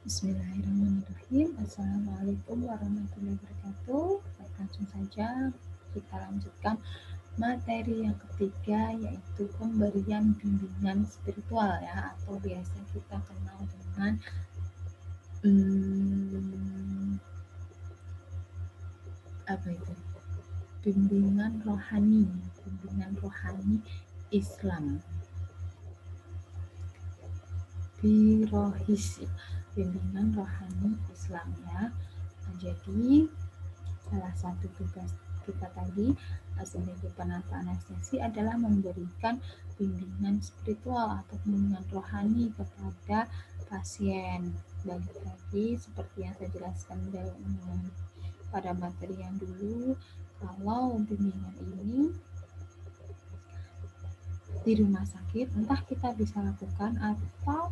Bismillahirrahmanirrahim. Assalamualaikum warahmatullahi wabarakatuh. Baik, langsung saja kita lanjutkan materi yang ketiga, yaitu pemberian bimbingan spiritual ya, atau biasa kita kenal dengan apa itu? Bimbingan rohani Islam. Bimbingan rohani Islam ya. Nah, jadi salah satu tugas kita tadi sebagai penata anestesi adalah memberikan bimbingan spiritual atau bimbingan rohani kepada pasien. Balik lagi seperti yang saya jelaskan pada materi yang dulu, kalau bimbingan ini di rumah sakit entah kita bisa lakukan atau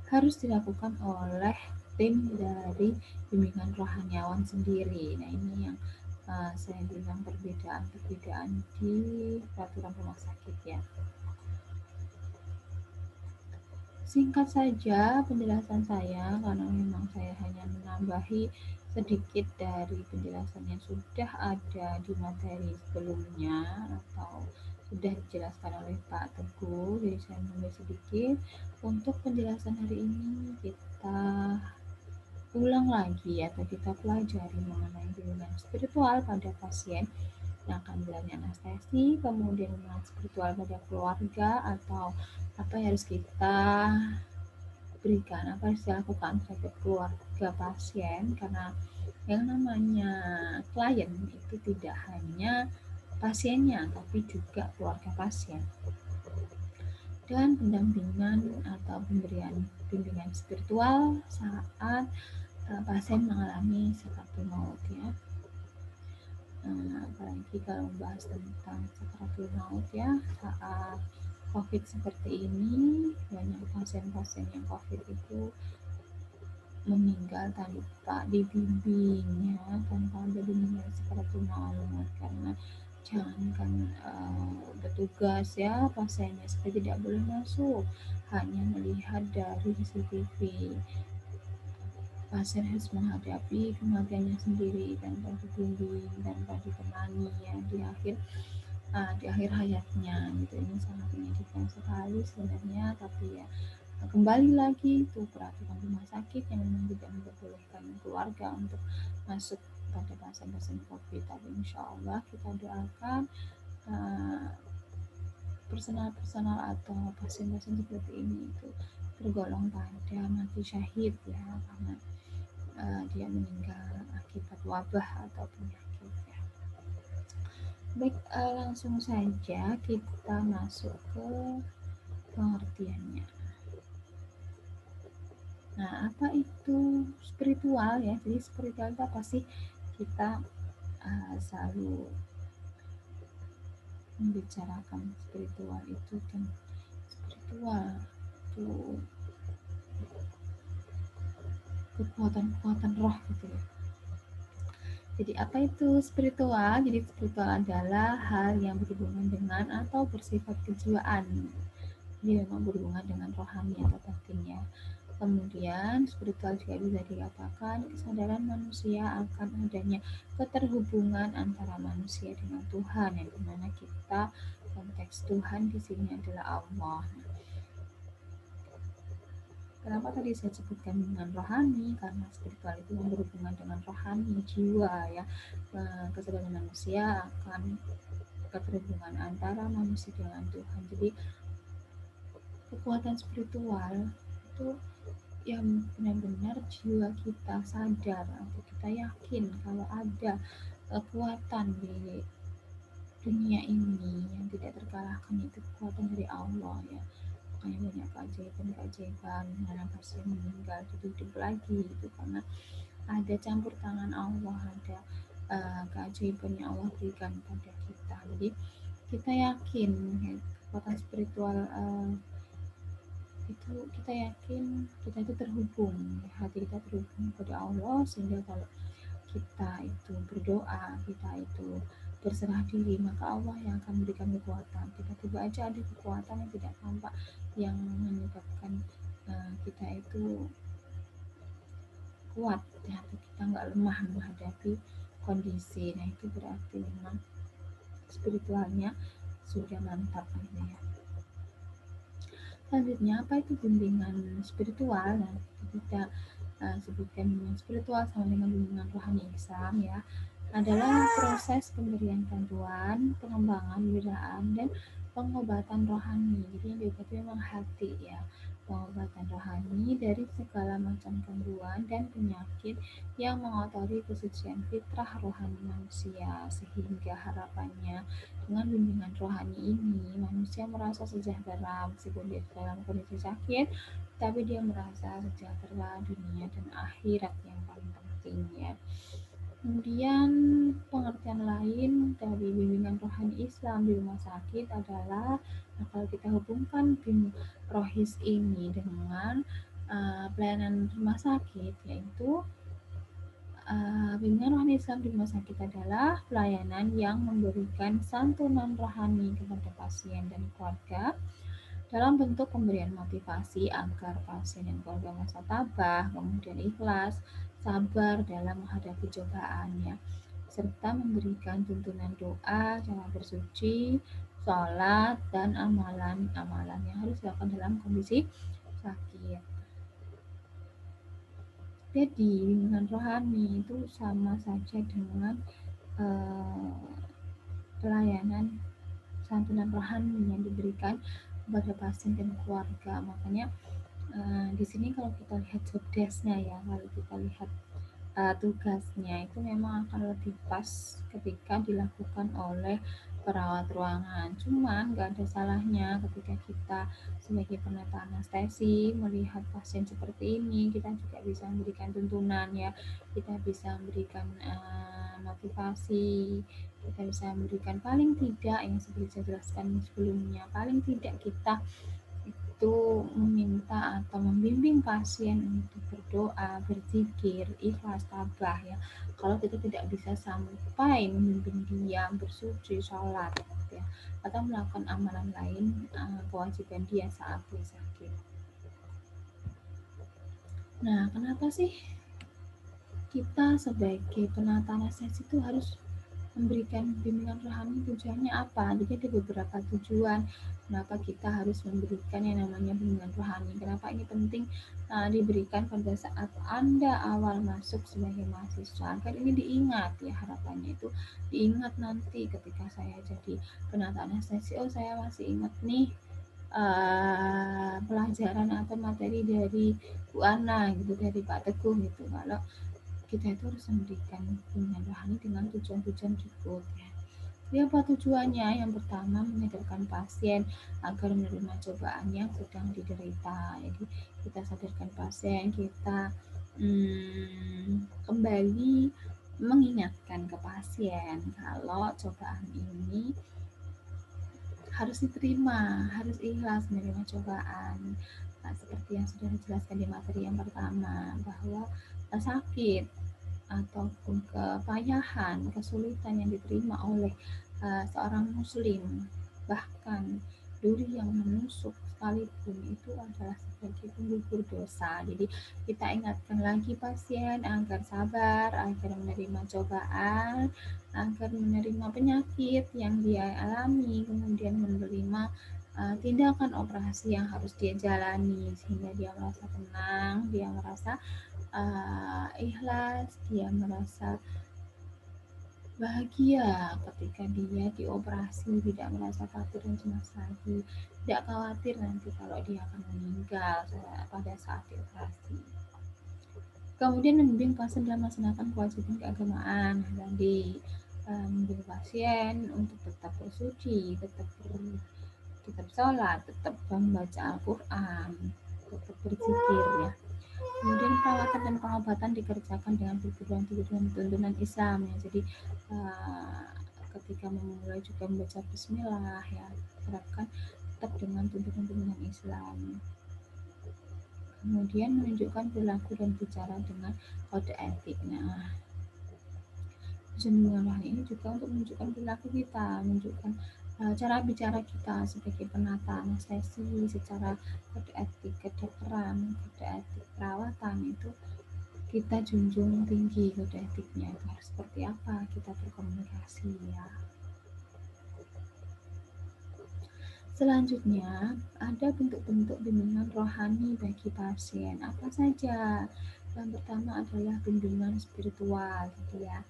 harus dilakukan oleh tim dari bimbingan rohaniawan sendiri. Nah, ini yang saya bilang perbedaan di peraturan rumah sakit ya. Singkat saja penjelasan saya, karena memang saya hanya menambahi sedikit dari penjelasan yang sudah ada di materi sebelumnya atau sudah dijelaskan oleh Pak Teguh, jadi saya menambah sedikit. Untuk penjelasan hari ini kita ulang lagi atau kita pelajari mengenai bimbingan spiritual pada pasien yang akan menjalani anestesi, kemudian bimbingan spiritual pada keluarga atau apa yang harus kita berikan, apa yang harus dilakukan terhadap keluarga pasien, karena yang namanya klien itu tidak hanya pasiennya tapi juga keluarga pasien. Dan pendampingan atau pemberian bimbingan spiritual saat pasien mengalami sakaratul maut ya. Apalagi kalau membahas tentang sakaratul maut ya, saat COVID seperti ini, banyak pasien-pasien yang COVID itu meninggal tanpa dibimbing ya, tanpa ada bimbingan sakaratul maut, karena jangankan bertugas ya, pasiennya supaya tidak boleh masuk, hanya melihat dari CCTV. Pasien harus menghadapi kematiannya sendiri tanpa dibimbing, tanpa ditemani ya di akhir hayatnya gitu. Ini sangat menyedihkan sekali sebenarnya, tapi ya kembali lagi itu peraturan rumah sakit yang memang tidak memperbolehkan keluarga untuk masuk pada pasien-pasien COVID. Tapi insya Allah kita doakan personal atau pasien-pasien seperti ini itu tergolong pada mati syahid ya, karena dia meninggal akibat wabah atau penyakit ya. Baik, langsung saja kita masuk ke pengertiannya. Nah, apa itu spiritual ya? Jadi spiritual itu apa sih? Kita selalu membicarakan spiritual itu kan, spiritual itu kekuatan roh gitu ya. Jadi apa itu spiritual? Jadi spiritual adalah hal yang berhubungan dengan atau bersifat kejiwaan. Jadi memang berhubungan dengan rohani atau batinnya. Kemudian spiritual juga bisa dikatakan kesadaran manusia akan adanya keterhubungan antara manusia dengan Tuhan, yang dimana kita konteks Tuhan di sini adalah Allah. Kenapa tadi saya sebutkan dengan rohani? Karena spiritual itu berhubungan dengan rohani, jiwa ya. Kesadaran manusia akan keterhubungan antara manusia dengan Tuhan. Jadi kekuatan spiritual itu yang benar-benar jiwa kita sadar atau kita yakin kalau ada kekuatan di dunia ini yang tidak terkalahkan, itu kekuatan dari Allah ya. Makanya banyak keajaiban karena pasien meninggal jadi hidup lagi itu karena ada campur tangan Allah, ada keajaiban yang Allah berikan pada kita. Jadi kita yakin ya, kekuatan spiritual itu kita yakin kita itu terhubung, hati kita terhubung kepada Allah, sehingga kalau kita itu berdoa, kita itu berserah diri, maka Allah yang akan memberikan kekuatan. Tiba-tiba aja ada kekuatan yang tidak tampak yang menyebabkan kita itu kuat ya, atau kita nggak lemah menghadapi kondisi. Nah itu berarti memang spiritualnya sudah mantap gitu ya. Selanjutnya apa itu bimbingan spiritual? Nah kita sebutkan bimbingan spiritual sama dengan bimbingan rohani Islam ya, adalah proses pemberian bantuan, pengembangan wiraan dan pengobatan rohani. Jadi yang diobati memang hati ya, pengobatan rohani dari segala macam gangguan dan penyakit yang mengotori kesucian fitrah rohani manusia, sehingga harapannya dengan bimbingan rohani ini manusia merasa sejahtera meskipun dia dalam kondisi sakit, tapi dia merasa sejahtera dunia dan akhirat yang paling penting ya. Kemudian pengertian lain dari bimbingan rohani Islam di rumah sakit adalah, nah kalau kita hubungkan BIM Rohis ini dengan pelayanan rumah sakit, yaitu bimbingan rohani Islam di rumah sakit adalah pelayanan yang memberikan santunan rohani kepada pasien dan keluarga dalam bentuk pemberian motivasi agar pasien dan keluarga merasa tabah, kemudian ikhlas, sabar dalam menghadapi cobaannya, serta memberikan tuntunan doa, cara bersuci, sholat, dan amalan-amalan yang harus dilakukan dalam kondisi sakit. Jadi, bimbingan rohani itu sama saja dengan eh, pelayanan santunan rohani yang diberikan kepada pasien dan keluarga. Makanya di sini kalau kita lihat job desk-nya ya, kalau kita lihat tugasnya itu memang akan lebih pas ketika dilakukan oleh perawat ruangan. Cuman nggak ada salahnya ketika kita sebagai penata anestesi melihat pasien seperti ini, kita juga bisa memberikan tuntunan ya, kita bisa memberikan motivasi, kita bisa memberikan paling tidak yang seperti saya jelaskan sebelumnya, paling tidak kita itu meminta atau membimbing pasien untuk berdoa, berzikir, ikhlas, tabah ya. Kalau kita tidak bisa sampai membimbing dia bersuci, sholat ya, atau melakukan amalan lain kewajiban dia saat dia sakit. Nah, kenapa sih kita sebagai penata anestesi itu harus memberikan bimbingan rohani? Tujuannya apa? Jadi ada beberapa tujuan kenapa kita harus memberikan yang namanya bimbingan rohani. Kenapa ini penting diberikan pada saat Anda awal masuk sebagai mahasiswa, agar ini diingat ya, harapannya itu diingat nanti ketika saya jadi penata anestesi. Oh, saya masih ingat nih pelajaran atau materi dari Bu Ana gitu, dari Pak Teguh gitu. Kalau kita itu harus memberikan bimbingan rohani dengan tujuan-tujuan berikut ya. Jadi apa tujuannya? Yang pertama, menyadarkan pasien agar menerima cobaan yang sedang diderita. Jadi kita sadarkan pasien, kita kembali mengingatkan ke pasien kalau cobaan ini harus diterima, harus ikhlas menerima cobaan. Nah, seperti yang sudah dijelaskan di materi yang pertama, bahwa sakit ataupun kepayahan, kesulitan yang diterima oleh seorang muslim, bahkan duri yang menusuk sekalipun, itu adalah sebagai penggugur dosa. Jadi kita ingatkan lagi pasien agar sabar, agar menerima cobaan, agar menerima penyakit yang dia alami, kemudian menerima tindakan operasi yang harus dia jalani, sehingga dia merasa tenang, dia merasa ikhlas, dia merasa bahagia ketika dia dioperasi, tidak merasa takut dan cemas lagi, tidak khawatir nanti kalau dia akan meninggal pada saat dioperasi. Kemudian membimbing pasien dalam melaksanakan kewajiban keagamaan. Tadi membimbing pasien untuk tetap bersuci, tetap sholat, tetap membaca Al-Quran, tetap berzikir ya. Kemudian perawatan dan pengobatan dikerjakan dengan berpedoman tuntunan Islam ya. Jadi ketika memulai juga membaca Bismillah ya, terapkan tetap dengan tuntunan Islam. Kemudian menunjukkan perilaku dan bicara dengan kode etik. Nah, tujuan ini juga untuk menunjukkan perilaku kita, menunjukkan cara bicara kita sebagai penata anestesi, secara kode etik kedokteran, kode etik perawatan itu kita junjung tinggi kode etiknya itu harus seperti apa kita berkomunikasi ya. Selanjutnya, ada bentuk-bentuk bimbingan rohani bagi pasien. Apa saja? Yang pertama adalah bimbingan spiritual, gitu ya.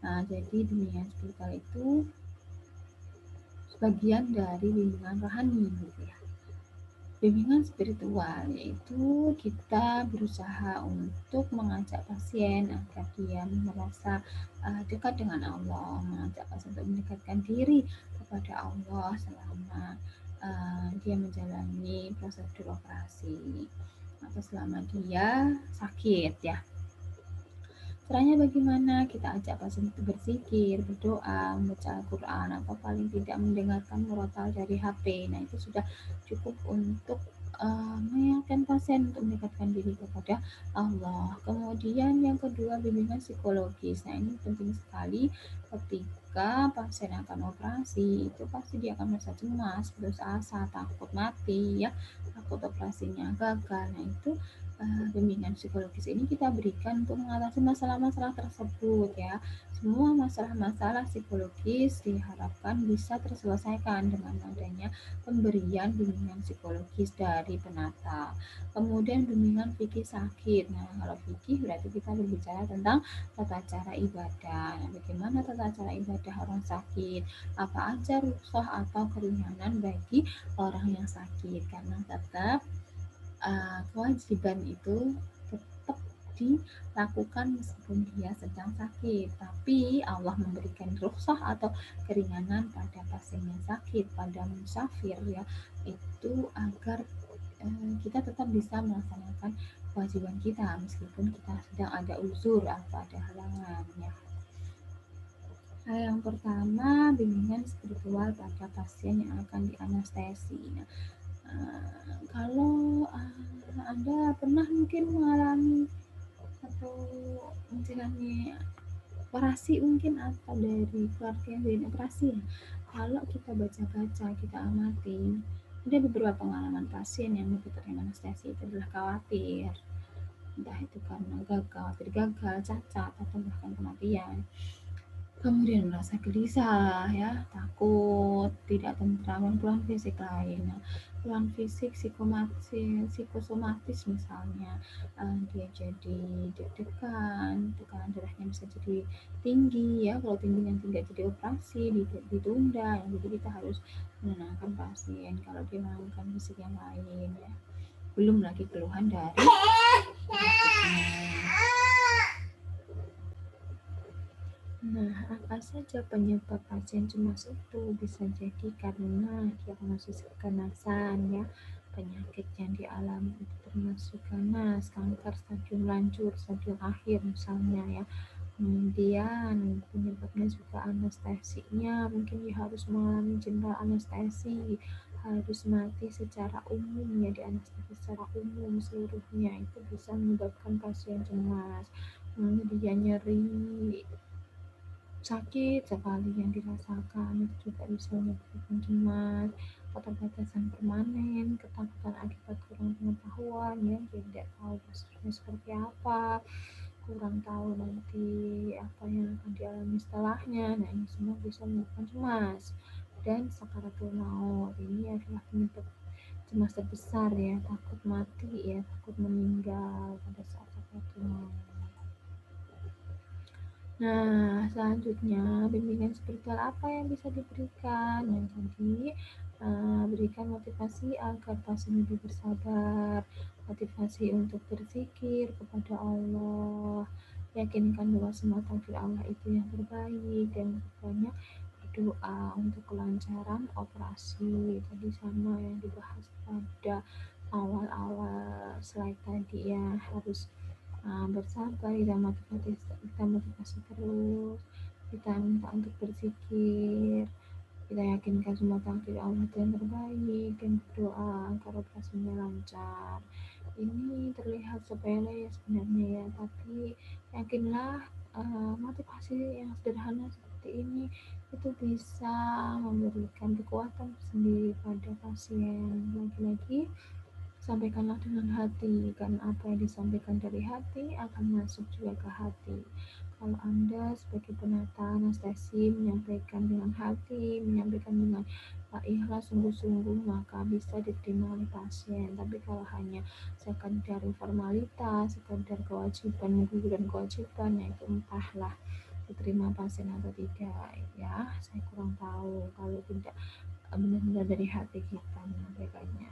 Nah, jadi bimbingan spiritual itu sebagian dari bimbingan rohani, gitu ya. Bimbingan spiritual yaitu kita berusaha untuk mengajak pasien agar dia merasa dekat dengan Allah, mengajak pasien untuk mendekatkan diri kepada Allah selama dia menjalani prosedur operasi atau selama dia sakit ya. Caranya bagaimana? Kita ajak pasien untuk berzikir, berdoa, membaca Al-Quran, atau paling tidak mendengarkan murotal dari HP. Nah, itu sudah cukup untuk mengingatkan pasien untuk mendekatkan diri kepada Allah. Kemudian yang kedua, bimbingan psikologis. Nah, ini penting sekali ketika pasien akan operasi, itu pasti dia akan merasa cemas, putus asa, takut mati, ya, takut operasinya gagal. Nah, itu bimbingan psikologis ini kita berikan untuk mengatasi masalah-masalah tersebut ya. Semua masalah-masalah psikologis diharapkan bisa terselesaikan dengan adanya pemberian bimbingan psikologis dari penata. Kemudian bimbingan fikih sakit. Nah, kalau fikih berarti kita berbicara tentang tata cara ibadah. Nah, bagaimana tata cara ibadah orang sakit? Apa aja rukhsah atau keringanan bagi orang yang sakit? Karena tetap kewajiban itu tetap dilakukan meskipun dia sedang sakit, tapi Allah memberikan rukhsah atau keringanan pada pasien yang sakit, pada musafir ya, itu agar kita tetap bisa melaksanakan kewajiban kita meskipun kita sedang ada uzur atau ada halangan ya. Yang pertama, bimbingan spiritual pada pasien yang akan dianestesi. Nah, kalau Anda pernah mungkin mengalami atau menjalani operasi mungkin atau dari keluarga yang dari operasi ya. Kalau kita baca-baca, kita amati, ada beberapa pengalaman pasien yang begitu anestesi itu adalah khawatir, entah itu karena gagal, cacat, atau bahkan kematian. Kemudian merasa gelisah ya, takut, tidak tentram, dan keluhan fisik lain. Nah, keluhan fisik psikosomatis misalnya, dia jadi deg-degan, tekanan darahnya bisa jadi tinggi ya, kalau tinggi yang tidak jadi operasi, ditunda, ya. Jadi kita harus menenangkan pasien kalau dia melakukan fisik yang lain ya. Belum lagi keluhan dari penyakitnya. Nah, apa saja penyebab pasien cemas itu? Bisa jadi karena diagnosis keganasan ya, penyakit yang dialami itu termasuk ganas, kanker stadium lanjut, stadium akhir misalnya ya. Kemudian penyebabnya juga anestesinya, mungkin dia harus mengalami general anestesi, harus mati secara umum ya, di anestesi secara umum seluruhnya, itu bisa menyebabkan pasien cemas. Kemudian nyeri sakit sekali yang dirasakan itu juga bisa menyebabkan cemas, keterbatasan permanen, ketakutan akibat kurang pengetahuan ya, jadi tidak tahu prosesnya seperti apa, kurang tahu nanti apa yang akan dialami setelahnya. Nah, ini semua bisa menyebabkan cemas. Dan sakaratul maut ini adalah penyebab cemas terbesar ya, takut mati ya, takut meninggal pada saat sakaratul maut. Nah, selanjutnya bimbingan spiritual apa yang bisa diberikan? Yang tadi berikan motivasi agar pasien lebih bersabar, motivasi untuk berzikir kepada Allah, yakinkan bahwa semua takdir Allah itu yang terbaik, dan banyak berdoa untuk kelancaran operasi. Tadi sama yang dibahas pada awal-awal slide tadi ya, harus bersabar, kita motivasi terus, kita minta untuk berzikir, kita yakinkan semua takdir Allah itu yang terbaik, dan berdoa agar operasinya lancar. Ini terlihat sepele ya sebenarnya ya, tapi yakinlah motivasi yang sederhana seperti ini itu bisa memberikan kekuatan sendiri pada pasien. Lagi-lagi sampaikanlah dengan hati, karena apa yang disampaikan dari hati akan masuk juga ke hati. Kalau Anda sebagai penata anestesi menyampaikan dengan hati, menyampaikan dengan ikhlas sungguh-sungguh, maka bisa diterima oleh pasien. Tapi kalau hanya sekedar formalitas, sekedar kewajiban, guguran kewajiban, ya itu entahlah diterima pasien atau tidak, ya saya kurang tahu kalau tidak benar-benar dari hati kita menyampaikannya.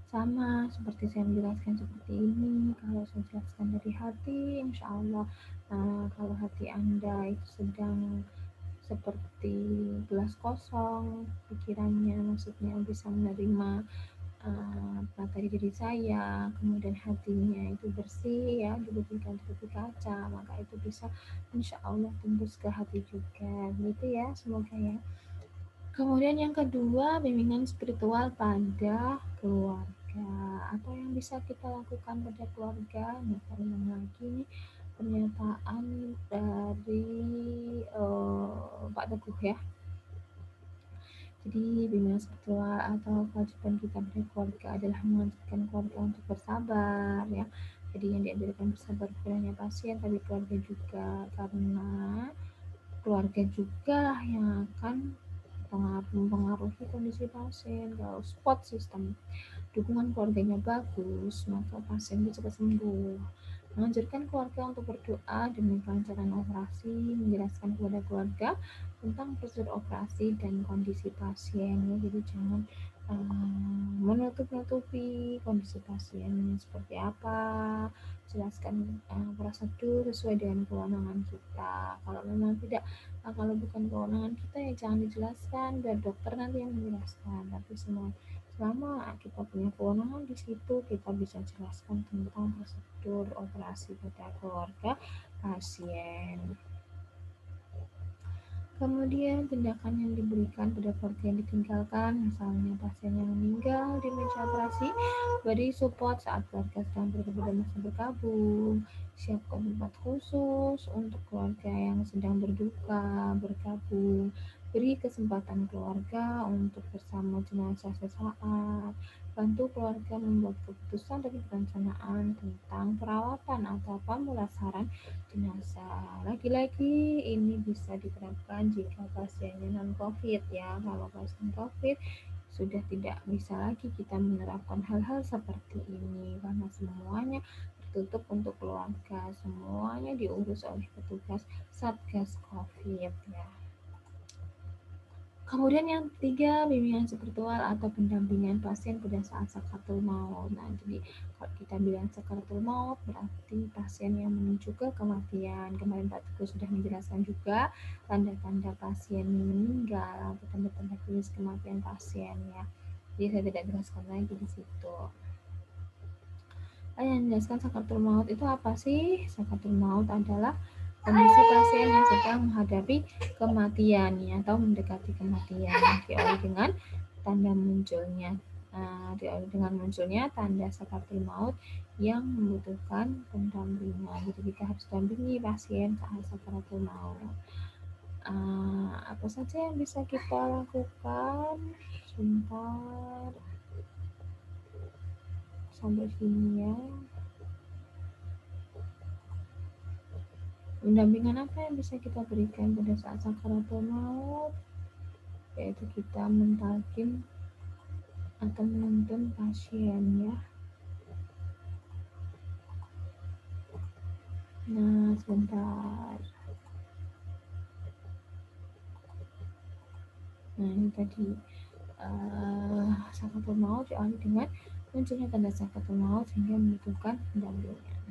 Sama seperti saya menjelaskan seperti ini, kalau saya jelaskan dari hati, insya Allah kalau hati Anda itu sedang seperti gelas kosong pikirannya, maksudnya bisa menerima materi diri saya, kemudian hatinya itu bersih ya, diberikan seperti kaca, maka itu bisa insya Allah tembus ke hati juga, gitu ya, semoga ya. Kemudian yang kedua, bimbingan spiritual pada keluarga. Apa yang bisa kita lakukan pada keluarga? Nah, saya ulang lagi nih pernyataan dari Pak Teguh ya. Jadi bimbingan spiritual atau kewajiban kita pada keluarga adalah mengajarkan keluarga untuk bersabar ya. Jadi yang diajarkan bersabar bukan hanya pasien tapi keluarga juga, karena keluarga juga yang akan mempengaruhi kondisi pasien. Kalau support system dukungan keluarganya bagus, maka pasien bisa cepat sembuh. Mengajarkan keluarga untuk berdoa demi kelancaran operasi, menjelaskan kepada keluarga tentang prosedur operasi dan kondisi pasien. Jadi jangan menutup-nutupi kondisi pasien seperti apa, jelaskan prosedur sesuai dengan kewenangan kita. Kalau memang tidak, kalau bukan kewenangan kita ya jangan dijelaskan, biar dokter nanti yang menjelaskan. Tapi selama kita punya kewenangan di situ, kita bisa jelaskan tentang prosedur operasi pada keluarga pasien. Kemudian tindakan yang diberikan pada keluarga yang ditinggalkan, misalnya pasien yang meninggal di meja operasi, beri support saat keluarga sedang masa berkabung, siapkan tempat khusus untuk keluarga yang sedang berduka, bergabung, beri kesempatan keluarga untuk bersama jenazah sesaat, bantu keluarga membuat keputusan dan perencanaan tentang perawatan atau pemulasaran jenazah. Lagi-lagi ini bisa diterapkan jika pasiennya non-COVID ya. Kalau pasien COVID sudah tidak bisa lagi kita menerapkan hal-hal seperti ini karena semuanya tertutup untuk keluarga, semuanya diurus oleh petugas Satgas COVID ya. Kemudian yang ketiga, bimbingan spiritual atau pendampingan pasien pada saat sakaratul maut. Nah, jadi kalau kita bilang sakaratul maut berarti pasien yang menuju ke kematian. Kemarin Pak Teguh sudah menjelaskan juga tanda-tanda pasien meninggal atau tanda-tanda klinis kematian pasien ya. Jadi saya tidak jelaskan lagi di situ. Yang menjelaskan sakaratul maut itu apa sih? Sakaratul maut adalah kondisi pasien yang sedang menghadapi kematian ya, atau mendekati kematian diawali dengan tanda munculnya dengan munculnya tanda sakaratul maut yang membutuhkan pendampingan. Jadi kita harus dampingi pasien saat sakaratul maut. Apa saja yang bisa kita lakukan? Sebentar, sampai sini ya. Pendampingan apa yang bisa kita berikan pada saat sakaratul maut? Yaitu kita mentalkin atau menuntun pasien ya. Nah, sebentar. Nah, ini tadi sakaratul maut diawali dengan munculnya tanda sakaratul maut sehingga membutuhkan pendampingan.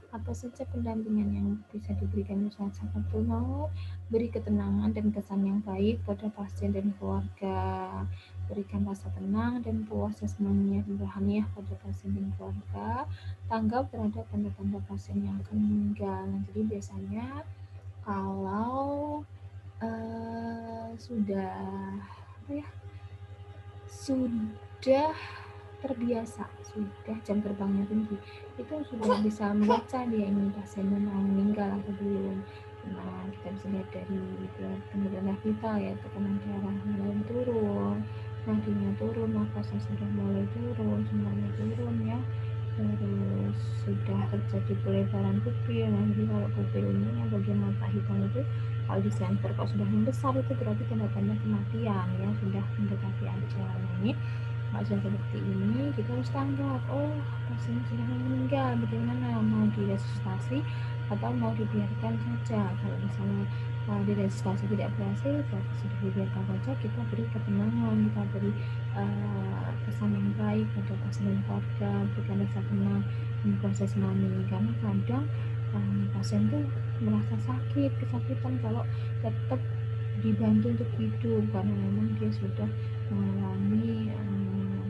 Apa saja pendampingan yang bisa diberikan saat sakaratul maut? Beri ketenangan dan kesan yang baik pada pasien dan keluarga. Berikan rasa tenang dan puas jasmani dan rohaniah pada pasien dan keluarga. Tanggap terhadap tanda-tanda pasien yang akan meninggal. Jadi biasanya kalau sudah terbiasa, sudah jam terbangnya tinggi, itu sudah bisa membaca dia ini pasiennya mau meninggal atau belum. Nah, kita bisa lihat dari tanda-tanda vital ya, tekanan darah mulai turun, nadinya turun, nafasnya sudah mulai turun, semuanya turun ya. Terus sudah terjadi pelebaran pupil. Nah, jadi kalau pupil ini yang bagian mata hitam itu kalau di center kalau sudah membesar itu berarti tanda-tanda kematian ya, sudah mendekati ajal. Nah, ini kalau sudah seperti ini kita harus tanggap, oh pasien sudah meninggal, bagaimana, mau diresusitasi atau mau dibiarkan saja. Kalau misalnya diresusitasi tidak berhasil, berarti sudah dibiarkan saja. Kita beri ketenangan, kita beri pesan yang baik pada pasien dan keluarga, berikan rasa tenang di proses mani, karena kadang pasien tuh merasa sakit, kesakitan kalau tetap dibantu untuk hidup, karena memang dia sudah mengalami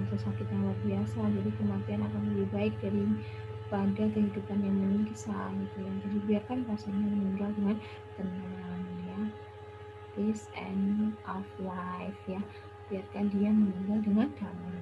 rasa sakit yang luar biasa. Jadi kematian akan lebih baik daripada kehidupan yang menyiksa gitu ya. Jadi biarkan pasiennya meninggal dengan tenang ya. This end of life ya, biarkan dia meninggal dengan damai.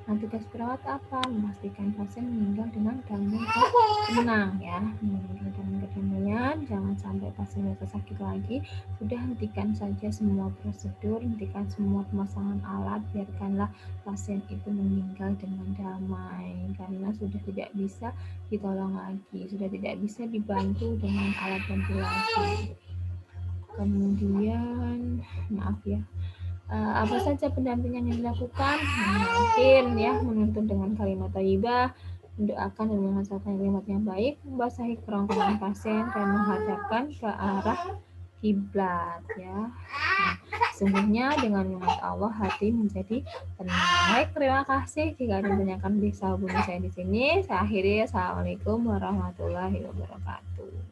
Nah, tugas perawat apa? Memastikan pasien meninggal dengan damai dan tenang ya. Meninggal dengan kedamaian, jangan sampai pasien merasa sakit lagi. Sudah hentikan saja semua prosedur, hentikan semua pemasangan alat, biarkanlah pasien itu meninggal dengan damai karena sudah tidak bisa ditolong lagi, sudah tidak bisa dibantu dengan alat ventilasi. Kemudian, maaf ya, apa saja pendampingan yang dilakukan? Mungkin ya menuntun dengan kalimat thayyibah, mendoakan dan mengucapkan kalimat yang baik, membasahi kerongkongan pasien dan menghadapkan ke arah kiblat ya. Nah, sesungguhnya dengan niat Allah hati menjadi tenang. Baik, terima kasih. Jika ada yang tanyakan bisa hubungi saya di sini. Saya akhiri. Assalamualaikum warahmatullahi wabarakatuh.